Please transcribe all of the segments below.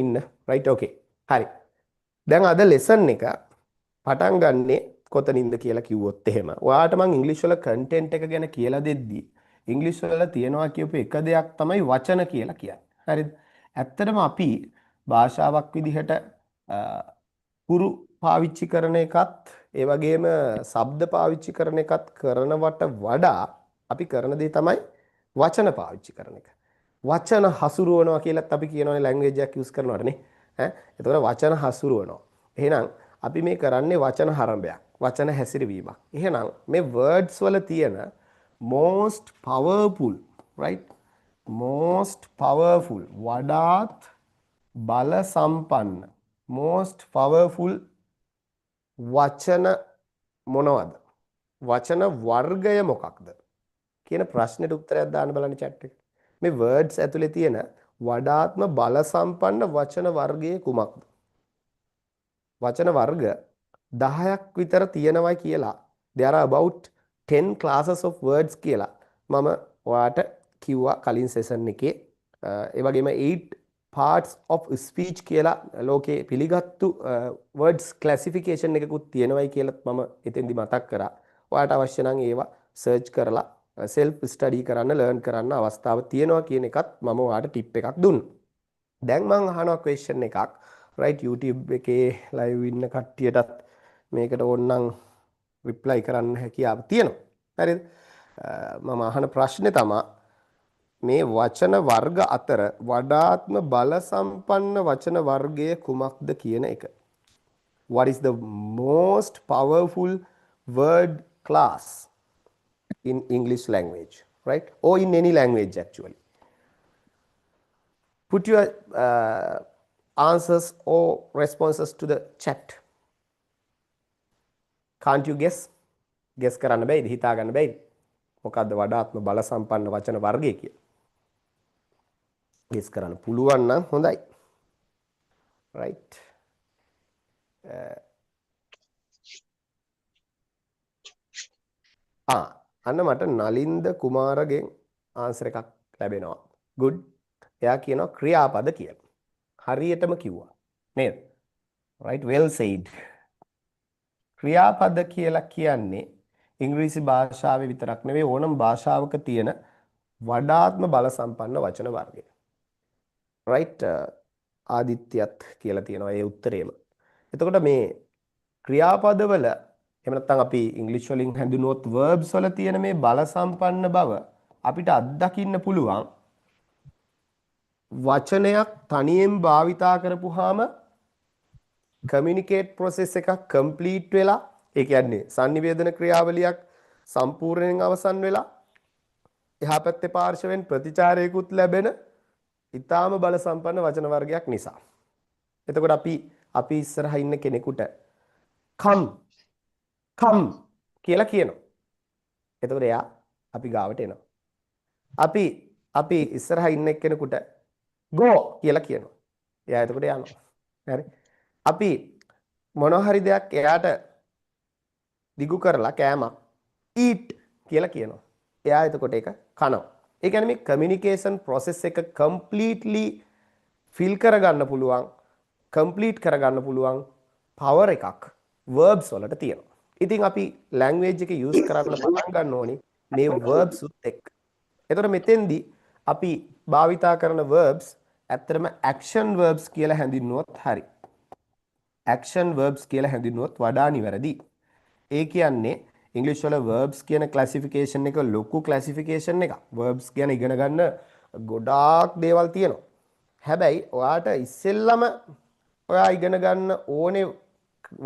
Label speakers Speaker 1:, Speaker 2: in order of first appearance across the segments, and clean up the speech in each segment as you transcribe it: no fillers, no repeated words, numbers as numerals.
Speaker 1: ඉන්න right okay හරි දැන් අද lesson එක පටන් ගන්නෙ කොතනින්ද කියලා කිව්වොත් එහෙම ඔයාලට මම ඉංග්‍රීසි වල content එක ගැන කියලා දෙද්දි ඉංග්‍රීසි වල තියනවා කියපු එක දෙයක් තමයි වචන කියලා කියන්නේ හරිද ඇත්තටම අපි භාෂාවක් විදිහට පුරු පාවිච්චි කරන එකත් ඒ වගේම ශබ්ද පාවිච්චි කරන එකත් කරනවට වඩා අපි කරන දේ තමයි වචන පාවිච්චි කරන එක වචන හසුරුවනවා කියලාත් අපි කියනවානේ ලැන්ග්වේජ් එකක් යූස් කරනවාට නේ ඈ එතකොට වචන හසුරුවනවා එහෙනම් අපි මේ කරන්නේ වචන හරඹයක් වචන හැසිරවීමක් එහෙනම් මේ words වල තියෙන most powerful right most powerful වඩාත් බල සම්පන්න most powerful වචන මොනවද වචන වර්ගය මොකක්ද කියන ප්‍රශ්නෙට උත්තරයක් දාන්න බලන්න chat එකේ මේ words ඇතුලේ තියෙන වඩාත්ම බල සම්පන්න වචන වර්ගයේ කුමක්ද වචන වර්ග 10ක් විතර තියෙනවා කියලා there are about 10 classes of words කියලා මම ඔයාට කිව්වා කලින් සෙෂන් එකේ ඒ වගේම 8 parts of speech කියලා ලෝකේ පිළිගත්තු words classification එකකුත් තියෙනවායි කියලාත් මම එතෙන්දි මතක් කරා ඔයාට අවශ්‍ය නම් ඒවා search කරලා self study කරන්න learn කරන්න අවස්ථාව තියෙනවා කියන එකත් මම ඔයාලට tip එකක් දුන්නා. දැන් මම අහනවා question එකක් right YouTube එකේ live ඉන්න කට්ටියටත් මේකට ඕනනම් reply කරන්න හැකියාව තියෙනවා. හරිද? මම අහන ප්‍රශ්නේ තමයි මේ වචන වර්ග අතර වඩාත්ම බල සම්පන්න වචන වර්ගය කුමක්ද කියන එක. What is the most powerful word class in English language, right? Or in any language actually. Put your answers or responses to the chat. Can't you guess? Guess කරන්න බැයිද? හිතා ගන්න බැයිද? මොකද්ද වඩාත්ම බල සම්පන්න වචන වර්ගය කියලා? guess කරන්න පුළුවන් නම් හොඳයි. right? අන්න මට නලින්ද කුමාරගෙන් ආන්සර් එකක් ලැබෙනවා. good. එයා කියනවා ක්‍රියාපද කියලා. හරියටම කිව්වා. නේද? right well said. ක්‍රියාපද කියලා කියන්නේ ඉංග්‍රීසි භාෂාවේ විතරක් නෙවෙයි ඕනම භාෂාවක තියෙන වඩාත්ම බල සම්පන්න වචන වර්ගය. right ආදිත්‍යත් කියලා තියෙනවා ඒ උත්තරේම. එතකොට මේ ක්‍රියාපදවල එහෙම නැත්නම් අපි ඉංග්‍රීසි වලින් හඳුන්වුවොත් verbs වල තියෙන මේ බල සම්පන්න බව අපිට අත්දකින්න පුළුවන් වචනයක් තනියෙන් භාවිතා කරපුවාම communicate process එකක් complete වෙලා ඒ කියන්නේ sannivedana ක්‍රියාවලියක් සම්පූර්ණයෙන් අවසන් වෙලා එහා පැත්තේ පාර්ශවෙන් ප්‍රතිචාරයකුත් ලැබෙන ඊටාම බල සම්පන්න වචන වර්ගයක් නිසා. එතකොට අපි ඉස්සරහා ඉන්න කෙනෙකුට come කියලා කියනවා. එතකොට එයා අපි ගාවට එනවා. අපි ඉස්සරහා ඉන්න කෙනෙකුට go කියලා කියනවා. එයා එතකොට යනවා. හරි. අපි මොනවා හරි දෙයක් එයාට දිගු කරලා කෑමක් eat කියලා කියනවා. එයා එතකොට ඒක කනවා. ඒ කියන්නේ මේ communication process එක completely fill කරගන්න පුළුවන්, complete කරගන්න පුළුවන් power එකක් verbs වලට තියෙනවා. ඉතින් අපි language එක use කරන්න පටන් ගන්න ඕනේ මේ verbs උත් එක්ක. එතකොට මෙතෙන්දී අපි භාවිතා කරන verbs ඇත්තටම action verbs කියලා හැඳින්වුවොත් හරි. action verbs කියලා හැඳින්වුවොත් වඩා නිවැරදි. ඒ කියන්නේ ඉංග්‍රීසි වල verbs කියන classification එක ලොකු classification එකක්. verbs ගැන ඉගෙන ගන්න ගොඩාක් දේවල් තියෙනවා. හැබැයි ඔයාට ඉස්සෙල්ලම ඔයා ඉගෙන ගන්න ඕනේ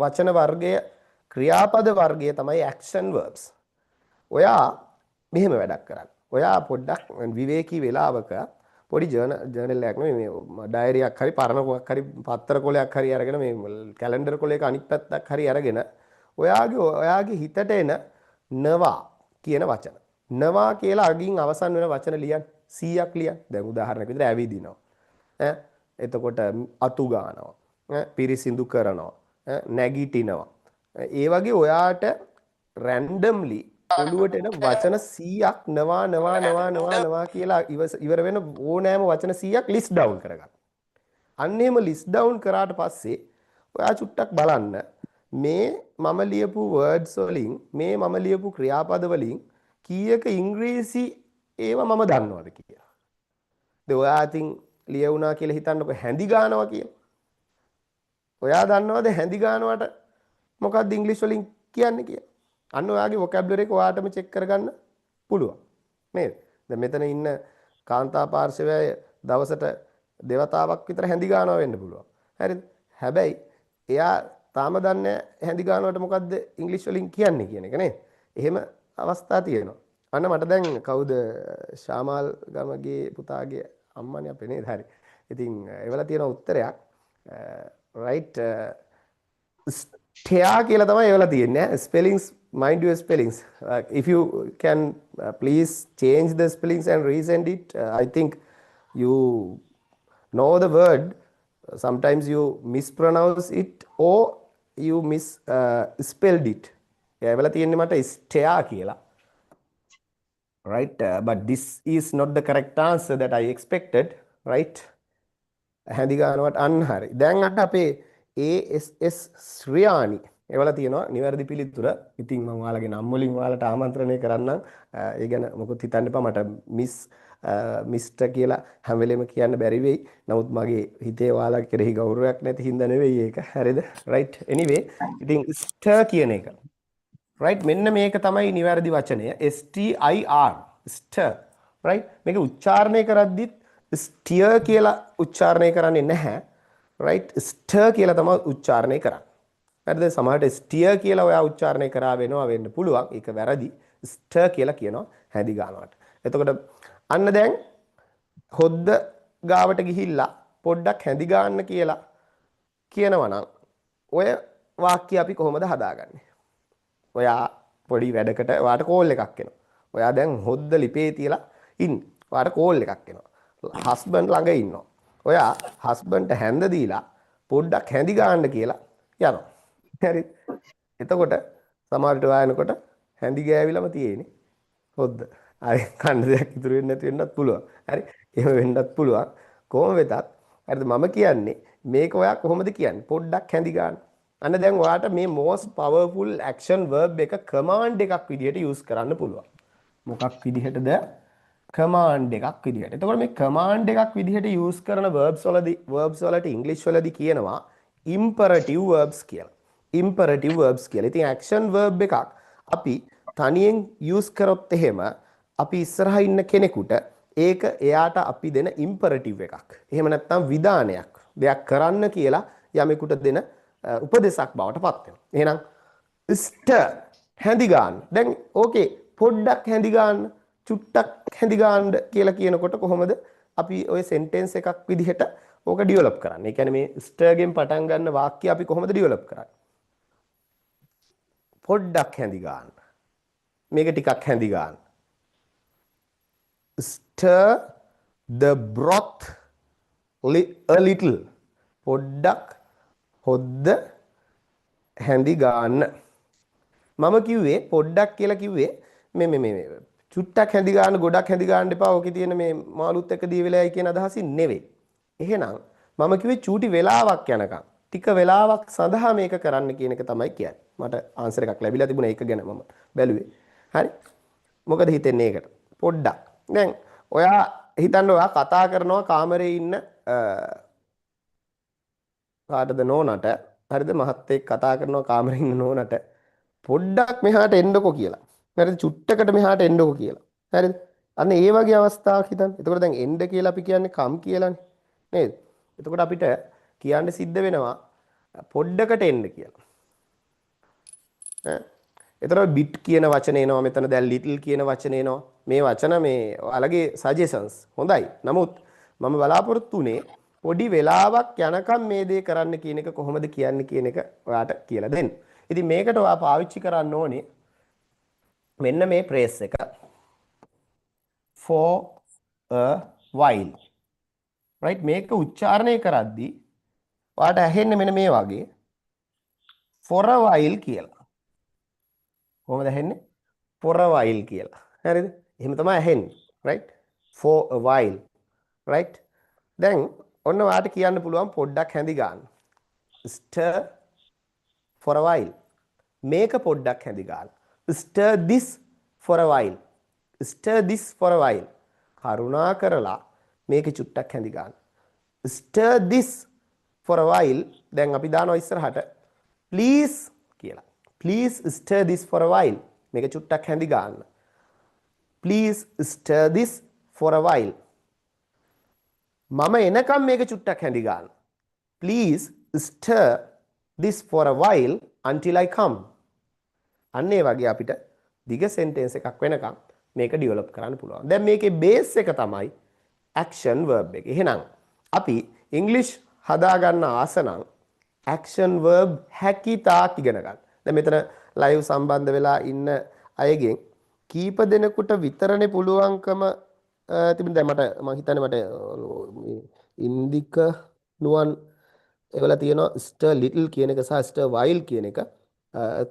Speaker 1: වචන වර්ගය ක්‍රියාපද වර්ගය තමයි action verbs. ඔයා මෙහෙම වැඩක් කරන්න. ඔයා පොඩ්ඩක් විවේකී වෙලාවක පොඩි ජර්නල් එකක් නෙමෙයි මේ ඩයරි එකක් හරි පරණ කොක් හරි පත්‍ර කොලයක් හරි අරගෙන මේ කැලෙන්ඩර් කොලයක අනිත් පැත්තක් හරි අරගෙන ඔයාගේ හිතට එන නවා කියන වචන. නවා කියලා අගින් අවසන් වෙන වචන ලියන්න 100ක් ලියන්න. දැන් උදාහරණයක් විදිහට ඇවිදිනවා. එතකොට අතු ගන්නවා. පිරිසිදු කරනවා. නැගිටිනවා. ඒ වගේ ඔයාට රැන්ඩම්ලි ඔළුවට එන වචන 100ක් නවා කියලා ඉවර වෙන ඕනෑම වචන 100ක් ලිස්ට් ඩවුන් කරගන්න. අන්න එහෙම ලිස්ට් ඩවුන් කරාට පස්සේ ඔයා චුට්ටක් බලන්න මේ මම ලියපු වර්ඩ්ස් වලින් මේ මම ලියපු ක්‍රියාපද වලින් කීයක ඉංග්‍රීසි ඒවා මම දන්නවද කියලා. දැන් ඔයා අතින් ලියුණා කියලා හිතන්නකො හැඳි ගන්නවා කියලා. ඔයා දන්නවද හැඳි ගන්නවට මොකක්ද ඉංග්‍රීසි වලින් කියන්නේ කියලා? අන්න ඔයාගේ vocabulary එක ඔයාටම චෙක් කරගන්න පුළුවන්. නේද? දැන් මෙතන ඉන්න කාන්තා පාර්ශවය දවසට දෙවතාවක් විතර හැඳි ගන්නවා වෙන්න පුළුවන්. හරිද? හැබැයි එයා තාම දන්නේ හැඳි ගන්නවට මොකද්ද ඉංග්‍රීසි වලින් කියන්නේ කියන එක නේද? එහෙම අවස්ථා තියෙනවා. අන්න මට දැන් කවුද ශාමාල් ගමගේ පුතාගේ අම්මනේ අපේ නේද? හරි. ඉතින් ඒවල තියෙන උත්තරයක් right ස්ටෙයා කියලා තමයි ඒවල තියෙන්නේ. spellings mind your spellings. If you can please change the spellings and resend it. I think you know the word. Sometimes you mispronounce it or you spelled it. ඒවල තියෙන්නේ මට ස්ටෙයා කියලා. Right, but this is not the correct answer that I expected, right? හැඳි ගන්නවට අන්න හරි. දැන් අන්න අපේ ASS Sriyani ඒවල තියෙනවා නිවැරදි පිළිතුර. ඉතින් මම ඔයාලගේ නම් වලින් ඔයාලට ආමන්ත්‍රණය කරන්නම්. ඒ ගැන මොකොත් හිතන්න එපා. මට මිස්ටර් කියලා හැම වෙලෙම කියන්න බැරි වෙයි. නමුත් මගේ හිතේ ඔයාලා කෙරෙහි ගෞරවයක් නැති හින්දා නෙවෙයි ඒක. හරිද? right. anyway, ඉතින් ස්ටර් කියන එක right මෙන්න මේක තමයි නිවැරදි වචනය STIR stir right මේක උච්චාරණය කරද්දිත් steer කියලා උච්චාරණය කරන්නේ නැහැ right stir කියලා තමයි උච්චාරණය කරන්නේ හරිද සමහරට steer කියලා ඔයා උච්චාරණය කරා වෙනවා වෙන්න පුළුවන් ඒක වැරදි stir කියලා කියනවා හැඳි ගන්නවට එතකොට අන්න දැන් හොද්ද ගාවට ගිහිල්ලා පොඩ්ඩක් හැඳි ගන්න කියලා කියනවා නම් ඔය වාක්‍ය අපි කොහොමද හදාගන්නේ ඔයා පොඩි වැඩකට ඔයාට කෝල් එකක් එනවා. ඔයා දැන් හොද්ද ලිපේ තියලා ඉන්නේ. ඔයාට කෝල් එකක් එනවා. හස්බන්ඩ් ළඟ ඉන්නවා. ඔයා හස්බන්ඩ්ට හැන්ද දීලා පොඩ්ඩක් හැඳි ගන්න කියලා යනවා. හරිද? එතකොට සමහරට ඔයා එනකොට හැඳි ගෑවිලම තියෙන්නේ. හොද්ද. ආයි කන්න දෙයක් ඉතුරු වෙන්නේ නැති වෙන්නත් පුළුවන්. හරි? එහෙම වෙන්නත් පුළුවන්. කොහොම වෙතත් හරිද මම කියන්නේ මේක ඔයා කොහොමද කියන්නේ? පොඩ්ඩක් හැඳි ගන්න. අන්න දැන් ඔයාට මේ most powerful action verb එක command එකක් විදිහට use කරන්න පුළුවන්. මොකක් විදිහටද? command එකක් විදිහට. එතකොට මේ command එකක් විදිහට use කරන verbs වලට English වලදී කියනවා imperative verbs කියලා. imperative verbs කියලා. ඉතින් action verb එකක් අපි තනියෙන් use කරොත් එහෙම අපි ඉස්සරහා ඉන්න කෙනෙකුට ඒක එයාට අපි දෙන imperative එකක්. එහෙම නැත්නම් විධානයක්. දෙයක් කරන්න කියලා යමෙකුට දෙන උපදේශක් බවට පත් වෙනවා. එහෙනම් stir හැඳි ගන්න. දැන් ඕකේ පොඩ්ඩක් හැඳි ගන්න, චුට්ටක් හැඳි ගන්න කියලා කියනකොට කොහොමද අපි ওই සෙන්ටෙන්ස් එකක් විදිහට ඕක ඩෙවලොප් කරන්නේ? ඒ කියන්නේ මේ stir ගෙන් පටන් ගන්න වාක්‍ය අපි කොහොමද ඩෙවලොප් කරන්නේ? පොඩ්ඩක් හැඳි ගන්න. මේක ටිකක් හැඳි ගන්න. Stir the broth a little. පොඩ්ඩක් හොද්ද හැඳි ගන්න. මම කිව්වේ පොඩ්ඩක් කියලා කිව්වේ මේ චුට්ටක් හැඳි ගන්න ගොඩක් හැඳි ගන්න එපා. ඕකේ තියෙන මේ මාළුත් එක්ක දී වෙලයි කියන අදහසින් නෙවෙයි. එහෙනම් මම කිව්වේ චූටි වෙලාවක් යනකම් ටික වෙලාවක් සඳහා මේක කරන්න කියන එක තමයි කියන්නේ. මට ආන්සර් එකක් ලැබිලා තිබුණා ඒක ගැන මම බැලුවේ. හරි. මොකද හිතෙන්නේ ඒකට? පොඩ්ඩක්. දැන් ඔයා හිතන්න ඔයා කතා කරනවා කාමරේ ඉන්න කාටද නෝනට හරිද මහත්තයෙක් කතා කරනවා කාමරේ ඉන්න නෝනට පොඩ්ඩක් මෙහාට එන්නකෝ කියලා. හරිද චුට්ටකට මෙහාට එන්නකෝ කියලා. හරිද? අන්න ඒ වගේ අවස්ථාවක් හිතන්න. එතකොට දැන් එන්න කියලා අපි කියන්නේ කම් කියලානේ. නේද? එතකොට අපිට කියන්න සිද්ධ වෙනවා පොඩ්ඩකට එන්න කියලා. එතකොට bit කියන වචන එනවා මෙතන දැන් little කියන වචන එනවා. මේ වචන මේ ඔයාලගේ suggestions හොඳයි. නමුත් මම බලාපොරොත්තු උනේ පොඩි වෙලාවක් යනකම් මේ දේ කරන්න කියන එක කොහොමද කියන්නේ කියන එක ඔයාට කියලා දෙන්න. ඉතින් මේකට ඔයා පාවිච්චි කරන්න ඕනේ මෙන්න මේ phrase එක for a while. right මේක උච්චාරණය කරද්දී ඔයාට ඇහෙන්නේ මෙන්න මේ වගේ for a while කියලා. කොහොමද ඇහෙන්නේ? for a while කියලා. හරිද? එහෙම තමයි ඇහෙන්නේ. right for a while. right දැන් ඔන්න ඔයාට කියන්න පුළුවන් පොඩ්ඩක් හැඳි ගන්න. stir for a while. මේක පොඩ්ඩක් හැඳි ගන්න. stir this for a while. stir this for a while. කරුණා කරලා මේක චුට්ටක් හැඳි ගන්න. stir this for a while. දැන් අපි දානවා ඉස්සරහට please කියලා. please stir this for a while. මේක චුට්ටක් හැඳි ගන්න. please stir this for a while. මම එනකම් මේක චුට්ටක් හැඳි ගන්න. please stir this for a while until I come. අන්න ඒ වගේ අපිට දිග sentence එකක් වෙනකම් මේක develop කරන්න පුළුවන්. දැන් මේකේ base එක තමයි action verb එක. එහෙනම් අපි English හදා ගන්න ආස නම් action verb හැකිතාක් ඉගෙන ගන්න. දැන් මෙතන live සම්බන්ධ වෙලා ඉන්න අයගෙන් කීප දෙනෙකුට විතරනේ පුළුවන්කම තිබුණේ. දැන් මම හිතන්නේ මට ඉන්දික නුවන් එවලා තියෙනවා stir little කියන එක සහ stir while කියන එක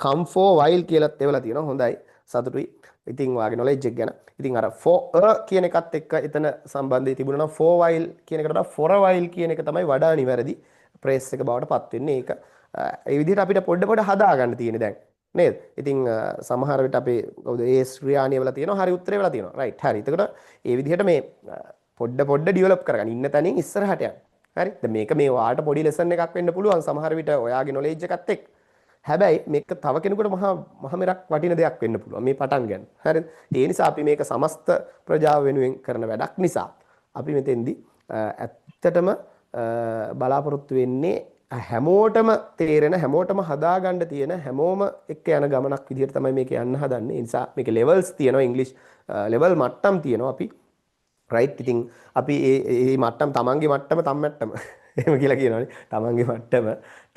Speaker 1: come for while කියලාත් එවලා තියෙනවා. හොඳයි, සතුටුයි. ඉතින් වාගේ knowledge එක ගැන. ඉතින් අර for a කියන එකත් එක්ක එතන සම්බන්ධය තිබුණා නම් for while කියන එකට වඩා for a while කියන එක තමයි වඩා නිවැරදි ප්‍රේස් එක බවට පත් වෙන්නේ. ඒක ඒ විදිහට අපිට පොඩ හදා ගන්න තියෙන්නේ දැන් නේද? ඉතින් සමහර විට අපේ කවුද ඒ ශ්‍රියාණිය වෙලා තියෙනවා, හරි උත්තරේ වෙලා තියෙනවා. රයිට්, හරි. එතකොට ඒ විදිහට මේ පොඩ ඩිවෙලොප් කරගන්න ඉන්න තැනින් ඉස්සරහට යන්න. හරි. දැන් මේක මේ ඔයාට පොඩි ලෙසන් එකක් වෙන්න පුළුවන් සමහර විට ඔයාගේ knowledge එකත් එක්ක. හැබැයි මේක තව කෙනෙකුට මහ මෙරක් වටින දෙයක් වෙන්න පුළුවන් මේ පටන් ගන්න. හරිද? ඒ නිසා අපි මේක සමස්ත ප්‍රජාව වෙනුවෙන් කරන වැඩක් නිසා අපි මෙතෙන්දී ඇත්තටම බලාපොරොත්තු වෙන්නේ හැමෝටම තේරෙන, හැමෝටම හදාගන්න තියෙන, හැමෝම එක්ක යන ගමනක් විදිහට තමයි මේක යන්න හදන්නේ. ඒ නිසා මේක levels තියෙනවා, English level මට්ටම් තියෙනවා අපි. right? ඉතින් අපි මේ මට්ටම් තමන්ගේ මට්ටම තම්මැට්ටම එහෙම කියලා කියනවානේ. තමන්ගේ මට්ටම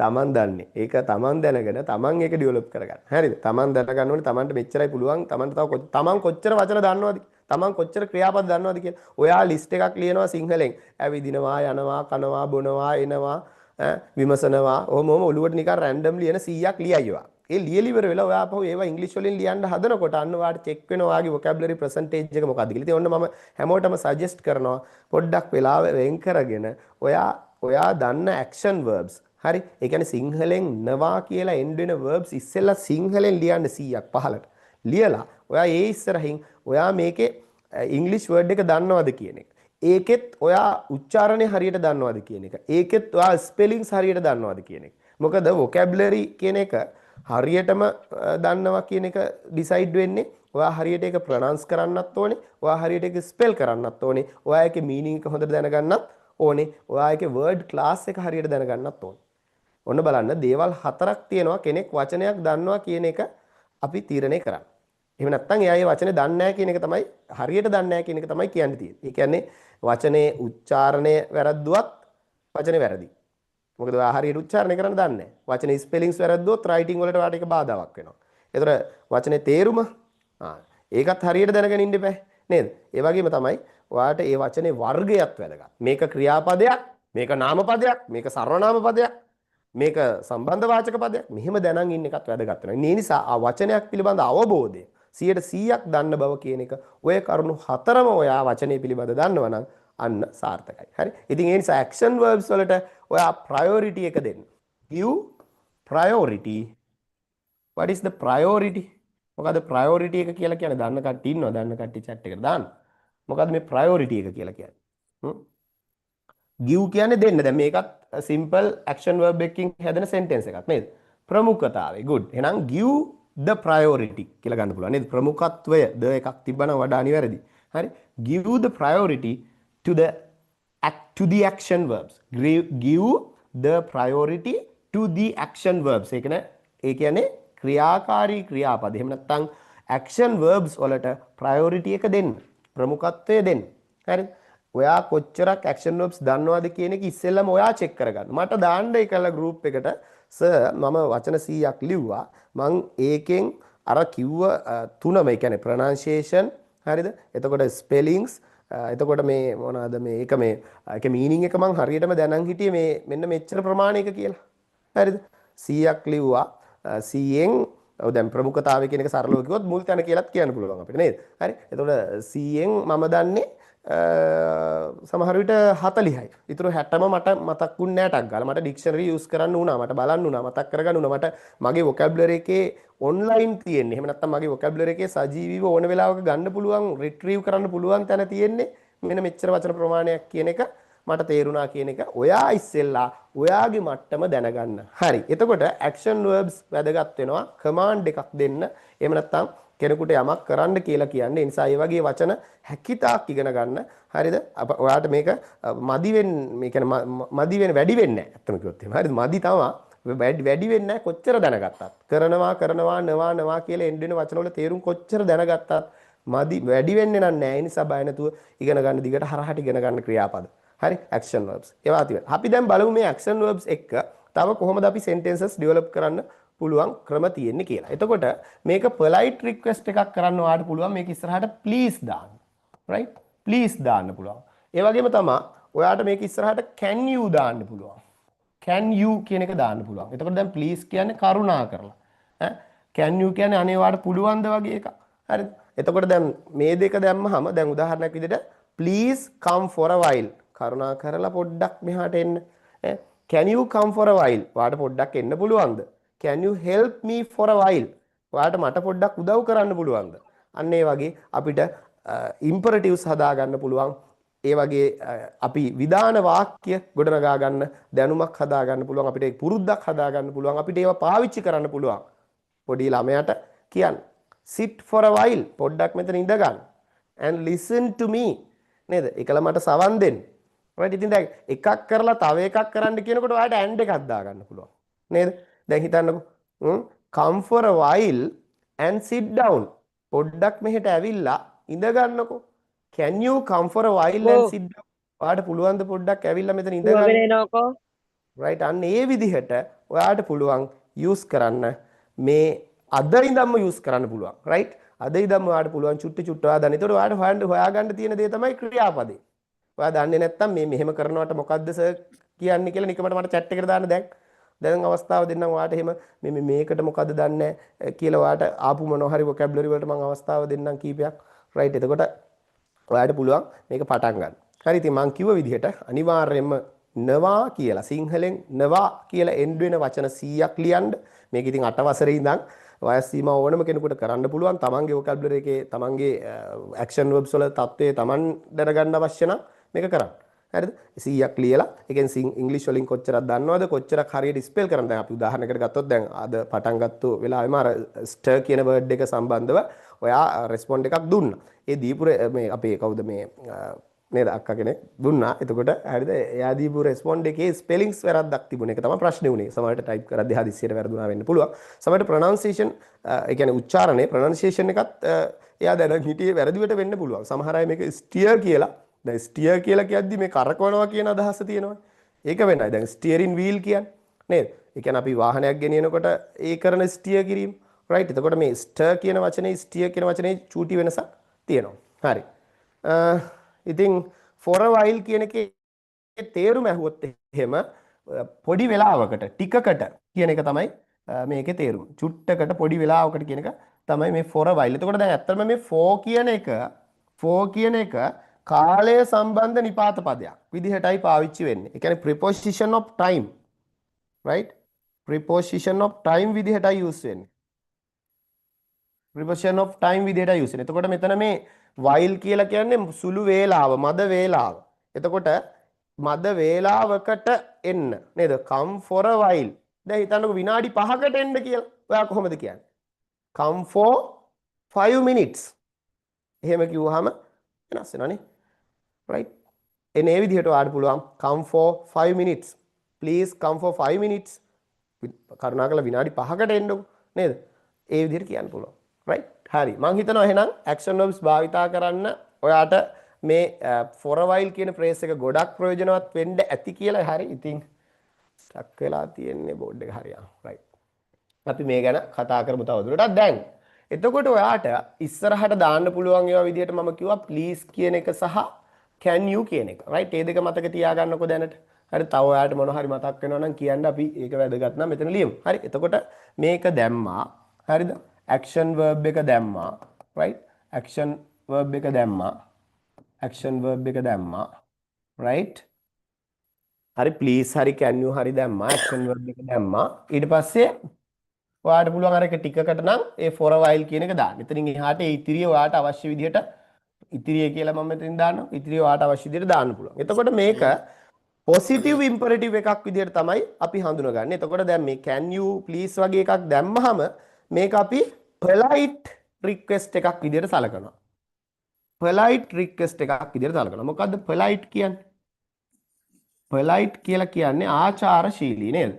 Speaker 1: තමන් දන්නේ. ඒක තමන් දැනගෙන තමන් ඒක ඩෙවලොප් කරගන්න. හරිද? තමන් දැනගන්න ඕනේ තමන්ට මෙච්චරයි පුළුවන්. තමන්ට තව තමන් කොච්චර වචන දන්නවද? තමන් කොච්චර ක්‍රියාපද දන්නවද කියලා. ඔයා ලිස්ට් එකක් ලියනවා සිංහලෙන්. ඇවිදිනවා, යනවා, කනවා, බොනවා, එනවා, විමසනවා. ඔහොම ඔලුවට නිකන් රැන්ඩම්ලි එන 100ක් ලියයිවා. ඒ ලියලි ඉවර වෙලා ඔයා අපහු ඒවා ඉංග්‍රීසි වලින් ලියන්න හදනකොට අන්න ඔයාට චෙක් වෙනවා ඔයාගේ vocabulary percentage එක මොකක්ද කියලා. ඉතින් ඔන්න මම හැමෝටම සජෙස්ට් කරනවා පොඩ්ඩක් වෙලාව වෙන් කරගෙන ඔයා දන්න action verbs. හරි? ඒ කියන්නේ සිංහලෙන් නවා කියලා end වෙන verbs ඉස්සෙල්ලා සිංහලෙන් ලියන්න 100ක් පහලට. ලියලා ඔයා ඒ ඉස්සරහින් ඔයා මේකේ ඉංග්‍රීසි word එක දන්නවද කියන එක. ඒකෙත් ඔයා උච්චාරණය හරියට දන්නවද කියන එක. ඒකෙත් ඔයා spellings හරියට දන්නවද කියන එක. මොකද vocabulary කියන එක හරියටම දන්නවා කියන එක ඩිසයිඩ් වෙන්නේ ඔයා හරියට ඒක ප්‍රොනවුන්ස් කරන්නත් ඕනේ, ඔයා හරියට ඒක ස්පෙල් කරන්නත් ඕනේ, ඔයා ඒකේ මීනින්ග් එක හොඳට දැනගන්නත් ඕනේ, ඔයා ඒකේ වර්ඩ් ක්ලාස් එක හරියට දැනගන්නත් ඕනේ. ඔන්න බලන්න දේවල් හතරක් තියෙනවා කෙනෙක් වචනයක් දන්නවා කියන එක අපි තීරණය කරන්න. එහෙම නැත්නම් එයා ඒ වචනේ දන්නේ නැහැ කියන එක තමයි හරියට දන්නේ නැහැ කියන එක තමයි කියන්න තියෙන්නේ. ඒ කියන්නේ වචනේ උච්චාරණය වැරද්දුවත් වචනේ වැරදි. මොකද ඔයා හරියට උච්චාරණය කරන්න දන්නේ නැහැ. වචනේ ස්පෙලිංස් වැරද්දුවොත් රයිටින් වලට ඔයාට ඒක බාධාවක් වෙනවා. ඒතර වචනේ තේරුම ඒකත් හරියට දැනගෙන ඉන්න බෑ නේද? ඒ වගේම තමයි ඔයාට ඒ වචනේ වර්ගයත් වැදගත්. මේක ක්‍රියාපදයක්, මේක නාමපදයක්, මේක සර්වනාම පදයක්, මේක සම්බන්ධ වාචක පදයක්. මෙහෙම දැනන් ඉන්න එකත් වැදගත් වෙනවා. ඒ නිසා ආ වචනයක් පිළිබඳ අවබෝධය 100%ක් දන්න බව කියන එක ඔය කරුණු හතරම ඔයා වචනේ පිළිබඳ දන්නවනම් අන්න සාර්ථකයි. හරි? ඉතින් ඒ නිසා action verbs වලට ඔයා priority එක දෙන්න. Give priority. What is the priority? මොකද්ද priority එක කියලා කියන්නේ? දන්න කට්ටිය ඉන්නවා. දන්න කට්ටිය chat එකට දාන්න. මොකද්ද මේ priority එක කියලා කියන්නේ? give කියන්නේ දෙන්න. දැන් මේකත් simple action verb එකකින් හැදෙන sentence එකක් නේද? ප්‍රමුඛතාවය. good. එහෙනම් give the priority කියලා ගන්න පුළුවන් නේද? ප්‍රමුඛත්වය the එකක් තිබ්බනම් වඩා නිවැරදි. හරි? give the priority to the action verbs. Give the priority to the action verbs. ඒ කියන්නේ ක්‍රියාකාරී ක්‍රියාපද. එහෙම නැත්නම් action verbs වලට priority එක දෙන්න. ප්‍රමුඛත්වය දෙන්න. හරිද? ඔයා කොච්චරක් action verbs දන්නවද කියන එක ඉස්සෙල්ලම ඔයා චෙක් කරගන්න. මට දාන්න ඒකලා group එකට සර් මම වචන 100ක් ලිව්වා. මං ඒකෙන් අර කිව්ව තුනම ඒ කියන්නේ pronunciation හරිද? එතකොට spellings එතකොට මේ මොනවාද මේක ඒකේ මීනින්ග් එක මං හරියටම දැනන් හිටියේ මේ මෙන්න මෙච්චර ප්‍රමාණයක කියලා. හරිද? 100ක් ලිව්වා. 100න් ඔව් දැන් ප්‍රමුඛතාවය කියන එක සරලව කිව්වොත් මුල් තැන කියලාත් කියන්න පුළුවන් අපිට නේද? හරි. එතකොට 100න් මම දන්නේ සමහර විට 40යි. ඊටු 60ම මට මතක්ුන්නේ නැහැ ටක් ගාලා. මට ඩික්ෂනරි යූස් කරන්න වුණා. මට බලන්න වුණා. මතක් කරගන්න වුණා. මට මගේ vocabulary එකේ ඔන්ලයින් තියෙන්නේ. එහෙම නැත්නම් මගේ vocabulary එකේ සජීවීව ඕන වෙලාවක ගන්න පුළුවන්, රිට්‍රීව් කරන්න පුළුවන් තැන තියෙන්නේ. මෙන්න මෙච්චර වචන ප්‍රමාණයක් කියන එක මට තේරුණා කියන එක ඔයා ඉස්සෙල්ලා ඔයාගේ මට්ටම දැනගන්න. හරි. එතකොට action verbs වැදගත් වෙනවා. command එකක් දෙන්න. එහෙම නැත්නම් කෙනෙකුට යමක් කරන්න කියලා කියන්නේ. ඒ නිසා මේ වගේ වචන හැකිතාක් ඉගෙන ගන්න. හරිද? ඔයාට මේක මදි මේ කියන්නේ මදි වැඩි වෙන්නේ නැහැ. අත්තම කිව්වොත් එහෙම. හරිද? මදි තමයි වැඩි වෙන්නේ නැහැ කොච්චර දැනගත්තත්. කරනවා නවා කියලා එන්න වෙන වචන වල තේරුම් කොච්චර දැනගත්තත් මදි වැඩි වෙන්නේ නැහැ. ඒ නිසා බය නැතුව ඉගෙන ගන්න දිගට හරහට ඉගෙන ගන්න ක්‍රියාපද. හරි action verbs. ඒවා තියෙනවා. අපි දැන් බලමු මේ action verbs එක්ක තව කොහොමද අපි sentences develop කරන්න පුළුවන් ක්‍රම තියෙන්නේ කියලා. එතකොට මේක polite request එකක් කරන්න ඔයාලට පුළුවන් මේක ඉස්සරහට please දාන්න. right? please දාන්න පුළුවන්. ඒ වගේම තමයි ඔයාලට මේක ඉස්සරහට can you දාන්න පුළුවන්. can you කියන එක දාන්න පුළුවන්. එතකොට දැන් please කියන්නේ කරුණා කරලා. ඈ can you කියන්නේ අනේ ඔයාලට පුළුවන්ද වගේ එකක්. හරිද? එතකොට දැන් මේ දෙක දැම්මහම දැන් උදාහරණයක් විදිහට please come for a while කරුණා කරලා පොඩ්ඩක් මෙහාට එන්න. Can you come for a while? ඔයාලට පොඩ්ඩක් එන්න පුළුවන්ද? Can you help me for a while? ඔයාලට මට පොඩ්ඩක් උදව් කරන්න පුළුවන්ද? අන්න ඒ වගේ අපිට imperatives හදා ගන්න පුළුවන්. ඒ වගේ අපි විධාන වාක්‍ය ගොඩනගා ගන්න දැනුමක් හදා ගන්න පුළුවන්. අපිට ඒක පුරුද්දක් හදා ගන්න පුළුවන්. අපිට ඒවා පාවිච්චි කරන්න පුළුවන්. පොඩි ළමයාට කියන්න. Sit for a while. පොඩ්ඩක් මෙතන ඉඳ ගන්න. And listen to me. නේද? ඒකල මට සවන් දෙන්න. right ඉතින් දැන් එකක් කරලා තව එකක් කරන්න කියනකොට ඔයාලට and එකක් දාගන්න පුළුවන් නේද දැන් හිතන්නකෝ come for a while and sit down පොඩ්ඩක් මෙහෙට ඇවිල්ලා ඉඳ ගන්නකෝ can you come for a while and sit down ඔයාලට පුළුවන් ද පොඩ්ඩක් ඇවිල්ලා මෙතන ඉඳ ගන්න right අන්න ඒ විදිහට ඔයාලට පුළුවන් use කරන්න මේ අද ඉඳන්ම use කරන්න පුළුවන් right අද ඉඳන්ම ඔයාලට පුළුවන් චුට්ටි චුට්ටි ඔයා දන්න. ඒතකොට ඔයාලට හොයාගන්න තියෙන දේ තමයි ක්‍රියාපදේ. ඔයා දන්නේ නැත්තම් මේ මෙහෙම කරනවට මොකද්ද සර් කියන්නේ කියලා නිකමට මට chat එකට දාන්න දැන් අවස්ථාව දෙන්නම් ඔයාට එහෙම මේ මේකට මොකද්ද දන්නේ කියලා ඔයාට ආපු මොනවා හරි vocabulary වලට මම අවස්ථාව දෙන්නම් කීපයක් right එතකොට ඔයාට පුළුවන් මේක පටන් ගන්න. හරි ඉතින් මම කිව්ව විදිහට අනිවාර්යයෙන්ම නවා කියලා සිංහලෙන් නවා කියලා end වෙන වචන 100ක් ලියන්න. මේක ඉතින් 8 වසරේ ඉඳන් වයස් සීමාව ඕනම කෙනෙකුට කරන්න පුළුවන්. තමන්ගේ vocabulary එකේ තමන්ගේ action verbs වල තත්ත්වය තමන් දැනගන්න අවශ්‍ය නම් මේක කරන්න. හරිද? 100ක් ලියලා ඒකෙන් ඉංග්‍රීසි වලින් කොච්චරක් දන්නවද කොච්චරක් හරියට ස්පෙල් කරන්න. දැන් අපි උදාහරණයකට ගත්තොත් දැන් අද පටන් ගත්ත වෙලාවෙම අර ස්ටර් කියන වර්ඩ් එක සම්බන්ධව ඔයා රෙස්පොන්ඩ් එකක් දුන්නා. ඒ දීපු මේ අපේ කවුද මේ නේද අක්කා කෙනෙක් දුන්නා. එතකොට හරිද? එයා දීපු රෙස්පොන්ඩ් එකේ ස්පෙලිංස් වැරද්දක් තිබුණ එක තමයි ප්‍රශ්නේ උනේ. සමහරට ටයිප් කරද්දී හදිස්සියට වැරදුනා වෙන්න පුළුවන්. සමහරට ප්‍රොනන්සියේෂන් ඒ කියන්නේ උච්චාරණය ප්‍රොනන්සියේෂන් එකත් එයා දැන හිටියේ වැරදිවට වෙන්න පුළුවන්. සමහර අය මේක ස්ටියර් කියලා දැන් ස්ටියර් කියලා කියද්දි මේ කරකවනවා කියන අදහස තියෙනවා. ඒක වෙනයි. දැන් ස්ටියරින් වීල් කියන්නේ නේද? ඒ කියන්නේ අපි වාහනයක් ගෙනියනකොට ඒ කරන ස්ටියර් කිරීම. රයිට්. එතකොට මේ ස්ටර් කියන වචනේ ස්ටියර් කියන වචනේ චූටි වෙනසක් තියෙනවා. හරි. ඉතින් for a while කියන එකේ තේරුම ඇහුවොත් එහෙම පොඩි වෙලාවකට ටිකකට කියන එක තමයි මේකේ තේරුම. චුට්ටකට පොඩි වෙලාවකට කියන එක තමයි මේ for a while. එතකොට දැන් ඇත්තටම මේ for කියන එක කාලය සම්බන්ධ නිපාත පදයක් විදිහටයි පාවිච්චි වෙන්නේ. ඒ කියන්නේ preposition of time. right? preposition of time විදිහටයි use වෙන්නේ. preposition of time විදිහටයි use වෙන්නේ. එතකොට මෙතන මේ while කියලා කියන්නේ සුළු වේලාව, මද වේලාව. එතකොට මද වේලාවකට එන්න නේද? come for a while. දැන් හිතන්නකෝ විනාඩි 5කට එන්න කියලා. ඔයා කොහොමද කියන්නේ? come for 5 minutes. එහෙම කිව්වහම වෙනස් වෙනවනේ. right? එනේ විදිහට ඔයාලට පුළුවන් come for 5 minutes. please come for 5 minutes. කරුණාකරලා විනාඩි 5කට එන්නකෝ නේද? ඒ විදිහට කියන්න පුළුවන්. right? හරි. මම හිතනවා එහෙනම් action verbs භාවිතා කරන්න ඔයාට මේ for a while කියන phrase එක ගොඩක් ප්‍රයෝජනවත් වෙන්න ඇති කියලා. හරි. ඉතින් ස්ටක් වෙලා තියෙන්නේ බෝඩ් එක හරියට. right. අපි මේ ගැන කතා කරමු තවදුරටත්. දැන් එතකොට ඔයාට ඉස්සරහට දාන්න පුළුවන් ඒවා විදිහට මම කිව්වා please කියන එක සහ can you කියන එක. right? මේ දෙක මතක තියාගන්නකෝ දැනට. හරි. තව ඔයාට මොන හරි මතක් වෙනවා නම් කියන්න අපි ඒක වැදගත් නම් මෙතන ලියමු. හරි. එතකොට මේක දැම්මා. හරිද? action verb එක දැම්මා. right? action verb එක දැම්මා. action verb එක දැම්මා. right? හරි please හරි can you හරි දැම්මා action verb එක දැම්මා. ඊට පස්සේ ඔයාලට පුළුවන් අර එක ටිකකට නම් ඒ for a while කියන එක දාන්න. එතනින් එහාට ඒ ඉතිරිය ඔයාලට අවශ්‍ය විදිහට ඉතිරිය කියලා මම මෙතනින් දානවා. ඉතිරිය ඔයාලට අවශ්‍ය විදිහට දාන්න පුළුවන්. එතකොට මේක positive imperative එකක් විදිහට තමයි අපි හඳුනගන්නේ. එතකොට දැන් මේ can you please වගේ එකක් දැම්මහම මේක අපි polite request එකක් විදිහට සලකනවා. polite request එකක් විදිහට සලකනවා. මොකද්ද polite කියන්නේ? polite කියලා කියන්නේ ආචාරශීලී නේද?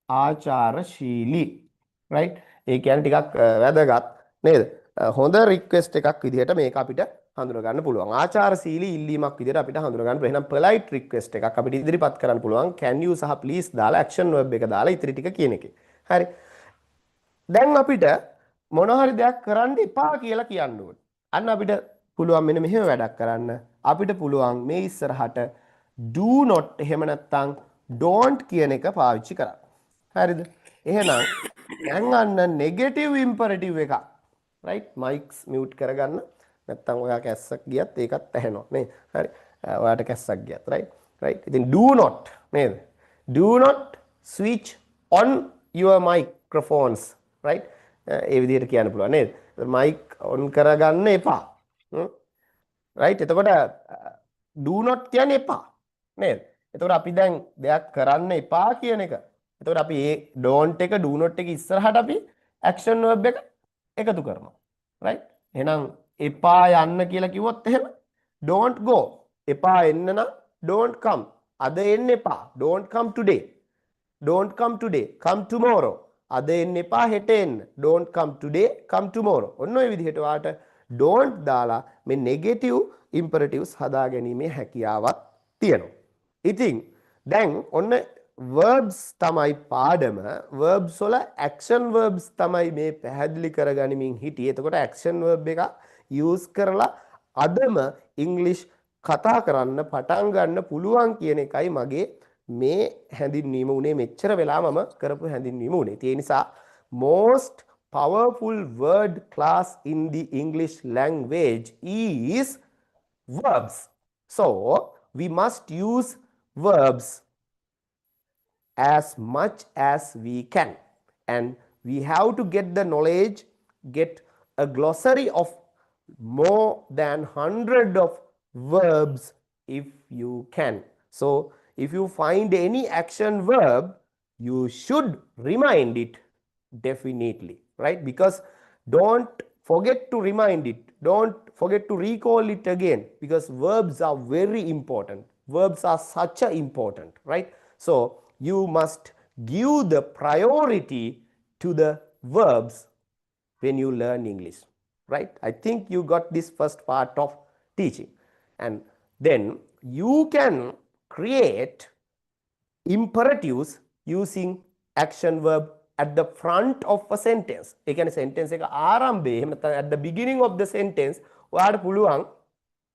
Speaker 1: ආචාරශීලී. right? ඒ කියන්නේ ටිකක් වැදගත් නේද? හොඳ රික්වෙස්ට් එකක් විදිහට මේක අපිට හඳුනා ගන්න පුළුවන්. ආචාරශීලී ඉල්ලීමක් විදිහට අපිට හඳුනා ගන්න පුළුවන්. එහෙනම් polite request එකක් අපිට ඉදිරිපත් කරන්න පුළුවන්. can you සහ please දාලා action verb එක දාලා ඉතිරි ටික කියන එකේ. හරි. දැන් අපිට මොන හරි දෙයක් කරන්න එපා කියලා කියන්න ඕනේ. අන්න අපිට පුළුවන් මෙන්න මෙහෙම වැඩක් කරන්න. අපිට පුළුවන් මේ ඉස්සරහට do not එහෙම නැත්නම් don't කියන එක පාවිච්චි කරන්න. හරිද? එහෙනම් දැන් අන්න negative imperative එකක්. right? mics mute කරගන්න. නැත්නම් ඔයා කැස්සක් ගියත් ඒකත් ඇහෙනවා නේ. හරි. ඔයාට කැස්සක් ගියත් right? right? ඉතින් do not නේද? do not switch on your microphones. right? ඒ විදිහට කියන්න පුළුවන් නේද? mic on කරගන්න එපා. right? එතකොට do not කියන්නේ එපා. නේද? එතකොට අපි දැන් දෙයක් කරන්න එපා කියන එක. එතකොට අපි ඒ don't එක do not එක ඉස්සරහට අපි action verb එක එකතු කරනවා. right? එහෙනම් එපා යන්න කියලා කිව්වොත් එහෙම don't go. එපා එන්න නම් don't come. අද එන්න එපා. don't come today. don't come today. come tomorrow. අද එන්න එපා හෙට එන්න. don't come today. come tomorrow. ඔන්න ඔය විදිහට වාට don't දාලා මේ negative imperatives හදා ගැනීමේ හැකියාවක් තියෙනවා. ඉතින් දැන් ඔන්න verbs තමයි පාඩම. verbs වල action verbs තමයි මේ පැහැදිලි කරගනිමින් හිටියේ. එතකොට action verb එක use කරලා අදම English කතා කරන්න පටන් ගන්න පුළුවන් කියන එකයි මගේ මේ හැඳින්වීම උනේ. මෙච්චර වෙලා මම කරපු හැඳින්වීම උනේ. ඒ නිසා most powerful word class in the English language is verbs. So we must use verbs as much as we can, and we have to get the knowledge, get a glossary of more than 100 of verbs if you can. So if you find any action verb, you should remind it definitely, right? Because don't forget to remind it, don't forget to recall it again, because verbs are very important. Verbs are such a important, right? So you must give the priority to the verbs when you learn English, right? I think you got this first part of teaching, and then you can create imperatives using action verb at the front of a sentence. ඒ කියන්නේ sentence එක ආරම්භයේ එහෙම නැත්නම් at the beginning of the sentence ඔයාලට පුළුවන්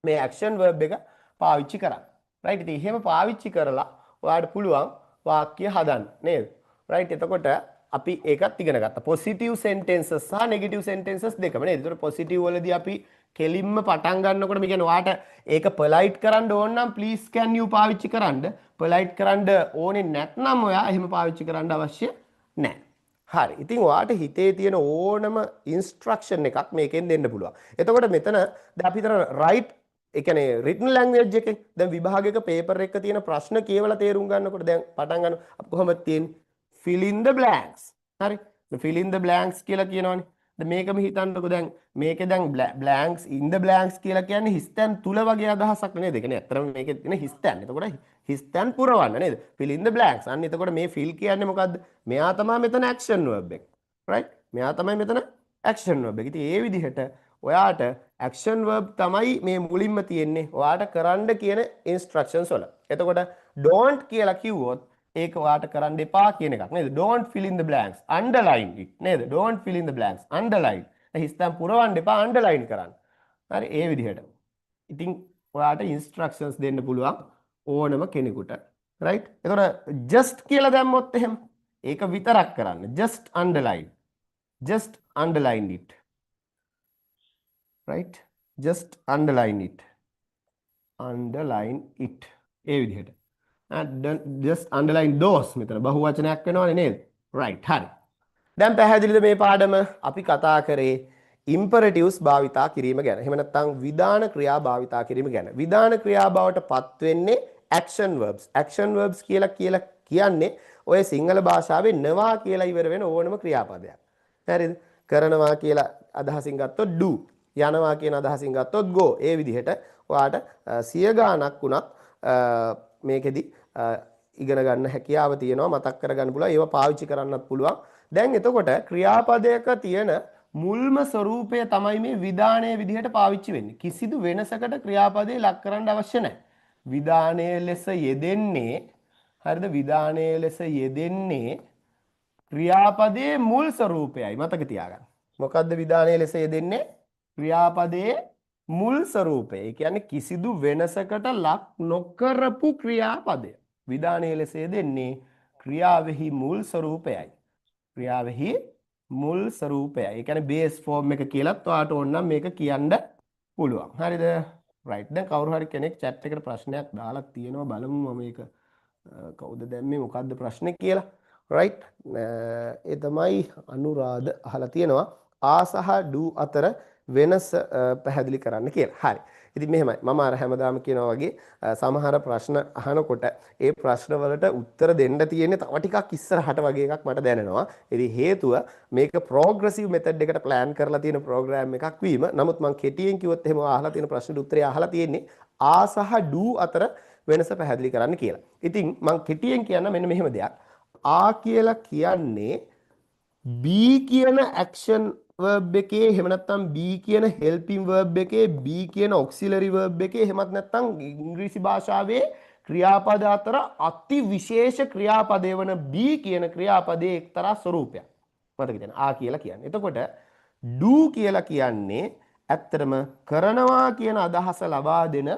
Speaker 1: මේ action verb එක පාවිච්චි කරන්න. right? ඉතින් එහෙම පාවිච්චි කරලා ඔයාලට පුළුවන් වාක්‍ය හදන්න නේද? right? එතකොට අපි ඒකත් ඉගෙන ගත්තා. positive sentences සහ negative sentences දෙකම නේද? ඒතකොට positive වලදී අපි කෙලින්ම පටන් ගන්නකොට මේ කියන්නේ ඔයාට ඒක polite කරන්න ඕන නම් please can you පාවිච්චි කරන්න. polite කරන්න ඕනේ නැත්නම් ඔයා එහෙම පාවිච්චි කරන්න අවශ්‍ය නැහැ. හරි. ඉතින් ඔයාට හිතේ තියෙන ඕනම instruction එකක් මේකෙන් දෙන්න පුළුවන්. එතකොට මෙතන දැන් අපි හිතන right ඒ කියන්නේ written language එකේ දැන් විභාගයක paper එකක තියෙන ප්‍රශ්න කියවලා තේරුම් ගන්නකොට දැන් පටන් ගන්න අපි කොහොමද තියෙන්නේ fill in the blanks. හරි. fill in the blanks කියලා කියනවනේ. දැන් මේකම හිතන්නකෝ දැන් මේකේ දැන් blanks in the blanks කියලා කියන්නේ හිස්තැන් තුල වගේ අදහසක් නේද? ඒ කියන්නේ ඇත්තටම මේකේ තියෙන හිස්තැන්. එතකොට හිස්තැන් පුරවන්න නේද? fill in the blanks. අන්න එතකොට මේ fill කියන්නේ මොකද්ද? මෙයා තමයි මෙතන action verb එක. right? මෙයා තමයි මෙතන action verb එක. ඉතින් ඒ විදිහට ඔයාට action verb තමයි මේ මුලින්ම තියෙන්නේ. ඔයාට කරන්න කියන instructions වල. එතකොට don't කියලා කිව්වොත් ඒක ඔයාට කරන්න එපා කියන එකක් නේද? don't fill in the blanks. underline it නේද? don't fill in the blanks. underline. හිස්තැන් පුරවන්න එපා underline කරන්න. හරි ඒ විදිහට. ඉතින් ඔයාට instructions දෙන්න පුළුවන් ඕනම කෙනෙකුට. right? එතකොට just කියලා දැම්මොත් එහෙම ඒක විතරක් කරන්න. just underline. just underline it. right? just underline it. underline it. ඒ විදිහට. just underline those මෙතන බහුවචනයක් වෙනවනේ නේද? right. හරි. දැන් පැහැදිලිද මේ පාඩම අපි කතා කරේ imperatives භාවිතා කිරීම ගැන. එහෙම නැත්නම් විධාන ක්‍රියා භාවිතා කිරීම ගැන. විධාන ක්‍රියා බවට පත් වෙන්නේ action verbs. action verbs කියලා කියන්නේ ඔය සිංහල භාෂාවේ නවා කියලා ඉවර වෙන ඕනම ක්‍රියාපදයක්. හරිද? කරනවා කියලා අදහසින් ගත්තොත් do. යනවා කියන අදහසින් ගත්තොත් go. ඒ විදිහට ඔයාට සිය ගාණක් වුණත් මේකෙදි ඉගෙන ගන්න හැකියාව තියෙනවා, මතක් කරගන්න පුළුවන්, ඒව පාවිච්චි කරන්නත් පුළුවන්. දැන් එතකොට ක්‍රියාපදයක තියෙන මුල්ම ස්වરૂපය තමයි මේ විධානයේ විදිහට පාවිච්චි වෙන්නේ. කිසිදු වෙනසකට ක්‍රියාපදේ ලක් කරන්න අවශ්‍ය නැහැ. විධානයේ ලෙස යෙදෙන්නේ, හරිද? විධානයේ ලෙස යෙදෙන්නේ ක්‍රියාපදයේ මුල් ස්වરૂපයයි. මතක තියාගන්න. මොකද්ද විධානයේ ලෙස යෙදෙන්නේ? ක්‍රියාපදයේ මුල් ස්වરૂපය. ඒ කියන්නේ කිසිදු වෙනසකට ලක් නොකරපු ක්‍රියාපදය. විධානයේ ලෙස යෙදෙන්නේ ක්‍රියාවෙහි මුල් ස්වરૂපයයි. ක්‍රියාවෙහි මුල් ස්වરૂපයයි. ඒ කියන්නේ බේස් ෆෝම් එක කියලාත් ඔයාට ඕනනම් මේක කියන්න පුළුවන්. හරිද? රයිට්. දැන් කවුරු හරි කෙනෙක් chat එකට ප්‍රශ්නයක් දාලා තියෙනවා, බලමු මම මේක කවුද දැම්මේ, මොකද්ද ප්‍රශ්නේ කියලා. රයිට්. ඒ තමයි අනුරාධ අහලා තියෙනවා ආ සහ do අතර වෙනස පැහැදිලි කරන්න කියලා. හරි. ඉතින් මෙහෙමයි. මම අර හැමදාම කියනවා වගේ සමහර ප්‍රශ්න අහනකොට ඒ ප්‍රශ්න වලට උත්තර දෙන්න තියෙන්නේ තව ටිකක් ඉස්සරහට වගේ එකක් මට දැනෙනවා. ඉතින් හේතුව මේක ප්‍රෝග්‍රෙසිව් මෙතඩ් එකට ප්ලෑන් කරලා තියෙන ප්‍රෝග්‍රෑම් එකක් වීම. නමුත් මම කෙටියෙන් කිව්වොත් එහෙම අහලා තියෙන ප්‍රශ්නෙට උත්තරය අහලා තියෙන්නේ ආ සහ do අතර වෙනස පැහැදිලි කරන්න කියලා. ඉතින් මම කෙටියෙන් කියන්න මෙන්න මෙහෙම දෙයක්. ආ කියලා කියන්නේ B කියන action verb එකේ, එහෙම නැත්නම් B කියන helping verb එකේ, B කියන auxiliary verb එකේ, එහෙමත් නැත්නම් ඉංග්‍රීසි භාෂාවේ ක්‍රියාපද අතර අති විශේෂ ක්‍රියාපදය වන B කියන ක්‍රියාපදයේ එක්තරා ස්වරූපයක්. මතක තියාගන්න ආ කියලා කියන්නේ. එතකොට do කියලා කියන්නේ ඇත්තටම කරනවා කියන අදහස ලබා දෙන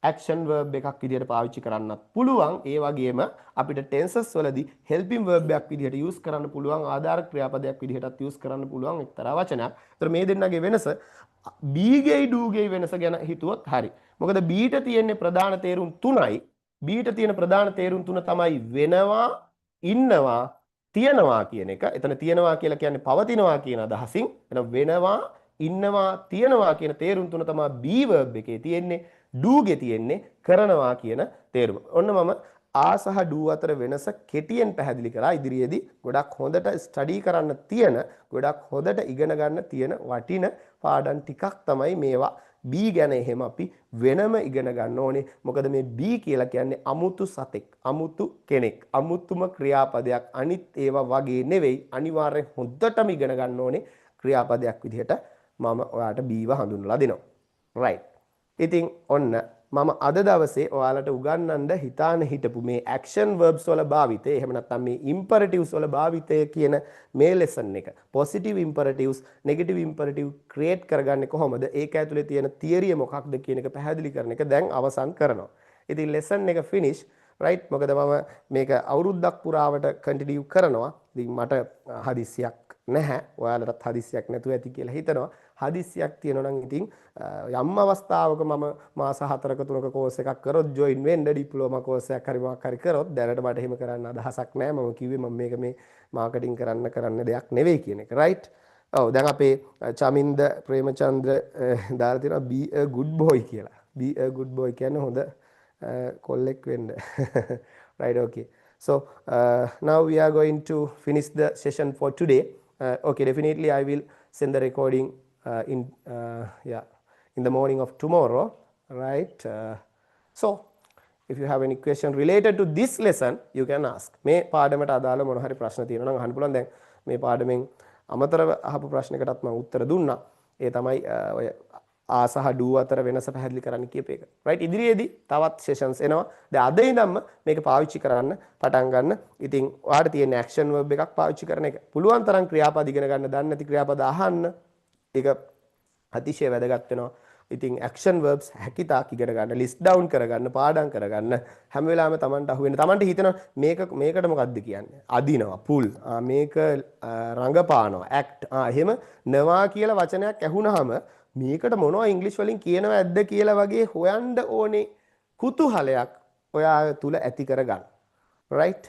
Speaker 1: action verb එකක් විදිහට පාවිච්චි කරන්නත් පුළුවන්. ඒ වගේම අපිට tenses වලදී helping verb එකක් විදිහට use කරන්න පුළුවන්, ආධාරක ක්‍රියාපදයක් විදිහටත් use කරන්න පුළුවන් එක්තරා වචනයක්. ඒතර මේ දෙන්නගේ වෙනස B ගේ do ගේ වෙනස ගැන හිතුවොත් හරි. මොකද B ට තියෙන ප්‍රධාන තේරුම් තුනයි. B ට තියෙන ප්‍රධාන තේරුම් තුන තමයි වෙනවා, ඉන්නවා, තියනවා කියන එක. එතන තියනවා කියලා කියන්නේ පවතිනවා කියන අදහසින්. එතන වෙනවා, ඉන්නවා, තියනවා කියන තේරුම් තුන තමයි B verb එකේ තියෙන්නේ. do ගේ තියෙන්නේ කරනවා කියන තේරුම. ඔන්න මම ආ සහ do අතර වෙනස කෙටියෙන් පැහැදිලි කරා. ඉදිරියේදී ගොඩක් හොඳට ස්ටඩි කරන්න තියෙන, ගොඩක් හොඳට ඉගෙන ගන්න තියෙන වටින පාඩම් ටිකක් තමයි මේවා. B ගැන එහෙම අපි වෙනම ඉගෙන ගන්න ඕනේ. මොකද මේ B කියලා කියන්නේ අමුතු සතෙක්, අමුතු කෙනෙක්, අමුතුම ක්‍රියාපදයක්. අනිත් ඒවා වගේ නෙවෙයි. අනිවාර්යෙන් හොඳටම ඉගෙන ගන්න ඕනේ ක්‍රියාපදයක් විදිහට මම ඔයාලට B ව හඳුන්වලා දෙනවා. right. ඉතින් ඔන්න මම අද දවසේ ඔයාලට උගන්වන්න හිතාන හිටපු මේ action verbs වල භාවිතය, එහෙම නැත්නම් මේ imperatives වල භාවිතය කියන මේ lesson එක, positive imperatives, negative imperative create කරගන්නේ කොහොමද, ඒක ඇතුලේ තියෙන theory මොකක්ද කියන එක පැහැදිලි කරන එක දැන් අවසන් කරනවා. ඉතින් lesson එක finish, right? මොකද මම මේක අවුරුද්දක් පුරාවට continue කරනවා. ඉතින් මට හදිස්සියක් නැහැ. ඔයාලටත් හදිස්සියක් නැතුව ඇති කියලා හිතනවා. හදිස්සියක් තියෙනවා නම් ඉතින් යම් අවස්ථාවක මම මාස 4ක 3ක කෝස් එකක් කරොත් ජොයින් වෙන්න, ඩිප්ලෝමා කෝස් එකක් හරි මොකක් හරි කරොත් දැනට මට එහෙම කරන්න අදහසක් නැහැ. මම කිව්වේ මම මේක මේ මාකටිං කරන්න දෙයක් නෙවෙයි කියන එක. right? ඔව් දැන් අපේ චමින්ද ප්‍රේමචන්ද්‍ර දාලා තියෙනවා be a good boy කියලා. be a good boy කියන්නේ හොඳ කොල්ලෙක් වෙන්න. right, okay. So now we are going to finish the session for today. Okay, definitely I will send the recording in the morning of tomorrow, right? So if you have any question related to this lesson, you can ask. මේ පාඩමට අදාළ මොන හරි ප්‍රශ්න තියෙනවා නම් අහන්න පුළුවන්. දැන් මේ පාඩමෙන් අමතරව අහපු ප්‍රශ්නයකටත් මම උත්තර දුන්නා. ඒ තමයි ඔය ආ සහ do අතර වෙනස පැහැදිලි කරන්න කියප එක. right? ඉදිරියේදී තවත් sessions එනවා. දැන් අද ඉඳන්ම මේක පාවිච්චි කරන්න පටන් ගන්න. ඉතින් ඔයාලට තියෙන action verb එකක් පාවිච්චි කරන එක. පුළුවන් තරම් ක්‍රියාපද ඉගෙන ගන්න, දන්නේ නැති ක්‍රියාපද අහන්න. ඒක අතිශය වැදගත් වෙනවා. ඉතින් action verbs හැකිතාක් ඉගෙන ගන්න, list down කරගන්න, පාඩම් කරගන්න. හැම වෙලාවෙම Tamanට අහුවෙන්න. Tamanට හිතෙනවා මේකට මොකද්ද කියන්නේ? අදිනවා, pull. මේක රංගපානවා, act. එහෙම නවා කියලා වචනයක් ඇහුනහම මේකට මොනවා ඉංග්‍රීසි වලින් කියනවද කියලා වගේ හොයන්න ඕනේ කුතුහලයක් ඔයා තුල ඇති කරගන්න. right?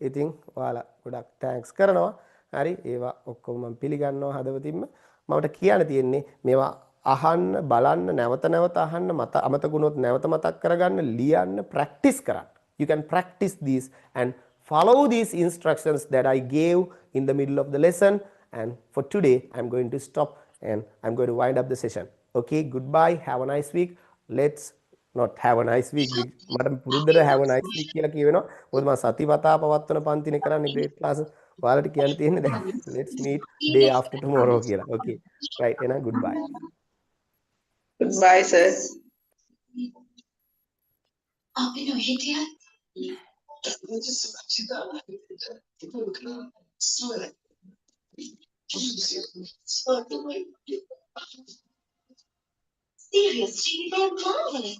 Speaker 1: ඉතින් ඔයාලා ගොඩක් thanks කරනවා. හරි ඒවා ඔක්කොම මම පිළිගන්නවා හදවතින්ම. මට කියන්න තියෙන්නේ මේවා අහන්න බලන්න නැවත නැවත අහන්න මත අමතකුණොත් නැවත මතක් කරගන්න ලියන්න practice කරන්න. You can practice these and follow these instructions that I gave in the middle of the lesson. And for today, I'm going to stop and I'm going to wind up the session. Okay, goodbye. Have a nice week. Let's not have a nice week. මට පුරුද්දට have a nice week කියලා කියවෙනවා. මොකද මම සතිපතා පවත්වන පන්තිනේ කරන්නේ grade class. ඔයාලට කියන්න තියෙන්නේ දැන් let's meet day after tomorrow කියලා. Okay. Right. එහෙනම් goodbye.
Speaker 2: Goodbye, sir. Seriously, they're marvelous.